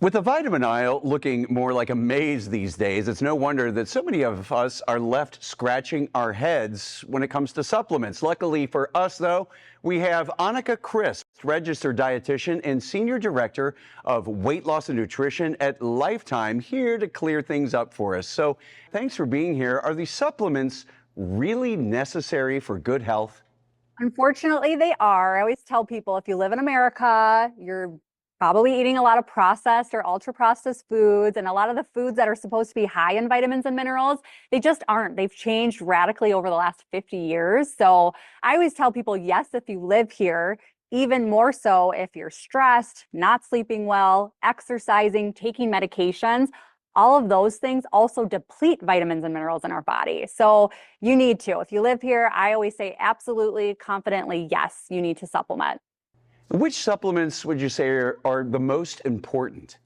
With the vitamin aisle looking more like a maze these days, it's no wonder that so many of us are left scratching our heads when it comes to supplements. Luckily for us, though, we have Anika Christ, registered dietitian and senior director of weight loss and nutrition at Lifetime, here to clear things up for us. So thanks for being here. Are these supplements really necessary for good health? Unfortunately, they are. I always tell people if you live in America, you're probably eating a lot of processed or ultra processed foods, and a lot of the foods that are supposed to be high in vitamins and minerals, they just aren't. They've changed radically over the last 50 years. So I always tell people, yes, if you live here, even more so if you're stressed, not sleeping well, exercising, taking medications. All of those things also deplete vitamins and minerals in our body. So you need to. If you live here, I always say absolutely, confidently, yes, you need to supplement. Which supplements would you say are the most important?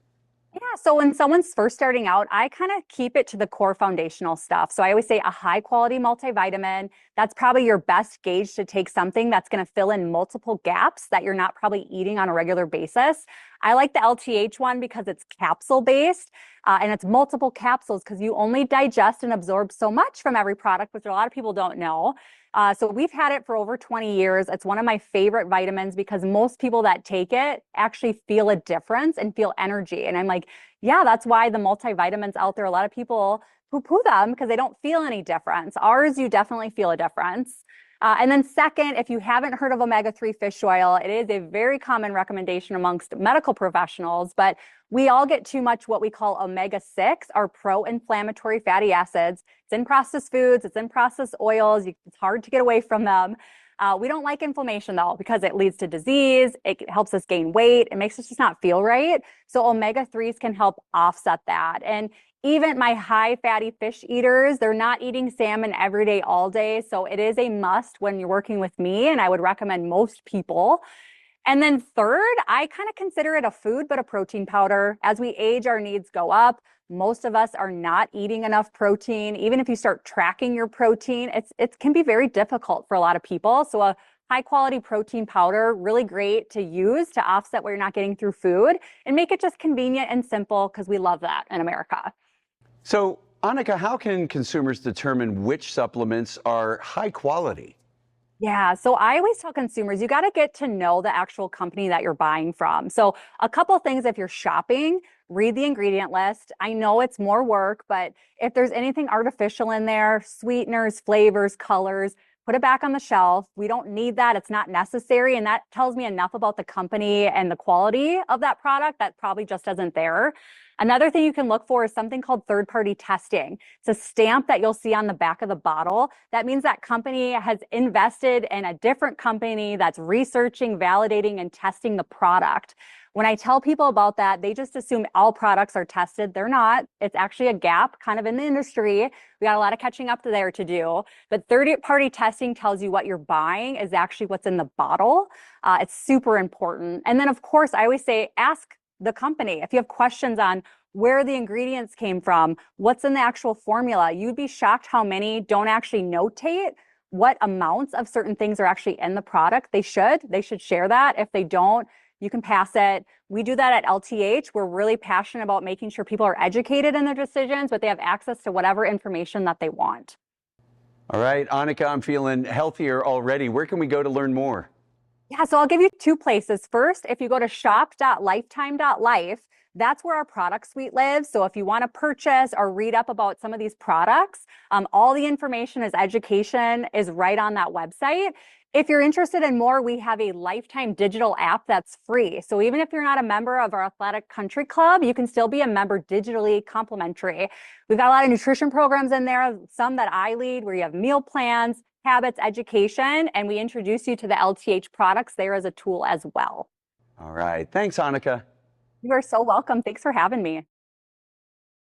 Yeah, so when someone's first starting out, I kind of keep it to the core foundational stuff. So I always say a high quality multivitamin, that's probably your best gauge to take something that's going to fill in multiple gaps that you're not probably eating on a regular basis. I like the LTH one because it's capsule based and it's multiple capsules because you only digest and absorb so much from every product, which a lot of people don't know. So we've had it for over 20 years. It's one of my favorite vitamins because most people that take it actually feel a difference and feel energy. And I'm like, yeah, that's why the multivitamins out there, a lot of people poo-poo them because they don't feel any difference. Ours, you definitely feel a difference. And then second, if you haven't heard of omega-3 fish oil, it is a very common recommendation amongst medical professionals, but we all get too much what we call omega-6, or pro-inflammatory fatty acids. It's in processed foods, it's in processed oils, it's hard to get away from them. We don't like inflammation though, because it leads to disease, it helps us gain weight, it makes us just not feel right. So omega-3s can help offset that. And even my high fatty fish eaters, they're not eating salmon every day, all day. So it is a must when you're working with me, and I would recommend most people. And then third, I kind of consider it a food, but a protein powder. As we age, our needs go up. Most of us are not eating enough protein. Even if you start tracking your protein, it can be very difficult for a lot of people. So a high quality protein powder, really great to use to offset what you're not getting through food and make it just convenient and simple because we love that in America. So, Anika, how can consumers determine which supplements are high quality? Yeah, so I always tell consumers, you got to get to know the actual company that you're buying from. So a couple things, if you're shopping, read the ingredient list. I know it's more work, but if there's anything artificial in there, sweeteners, flavors, colors, put it back on the shelf. We don't need that. It's not necessary. And that tells me enough about the company and the quality of that product that probably just isn't there. Another thing you can look for is something called third-party testing. It's a stamp that you'll see on the back of the bottle. That means that company has invested in a different company that's researching, validating, and testing the product. When I tell people about that, they just assume all products are tested. They're not. It's actually a gap kind of in the industry. We got a lot of catching up there to do. But third-party testing tells you what you're buying is actually what's in the bottle. It's super important. And then, of course, I always say, ask the company. If you have questions on where the ingredients came from, what's in the actual formula, you'd be shocked how many don't actually notate what amounts of certain things are actually in the product. They should share that. If they don't, you can pass it. We do that at LTH. We're really passionate about making sure people are educated in their decisions, but they have access to whatever information that they want. All right, Anika, I'm feeling healthier already. Where can we go to learn more? Yeah, so I'll give you two places. First, if you go to shop.lifetime.life, that's where our product suite lives. So if you want to purchase or read up about some of these products, all the information education is right on that website. If you're interested in more, we have a Lifetime digital app that's free. So even if you're not a member of our athletic country club, you can still be a member digitally complimentary. We've got a lot of nutrition programs in there, some that I lead, where you have meal plans, habits, education, and we introduce you to the LTH products there as a tool as well. All right. Thanks, Anika. You are so welcome. Thanks for having me.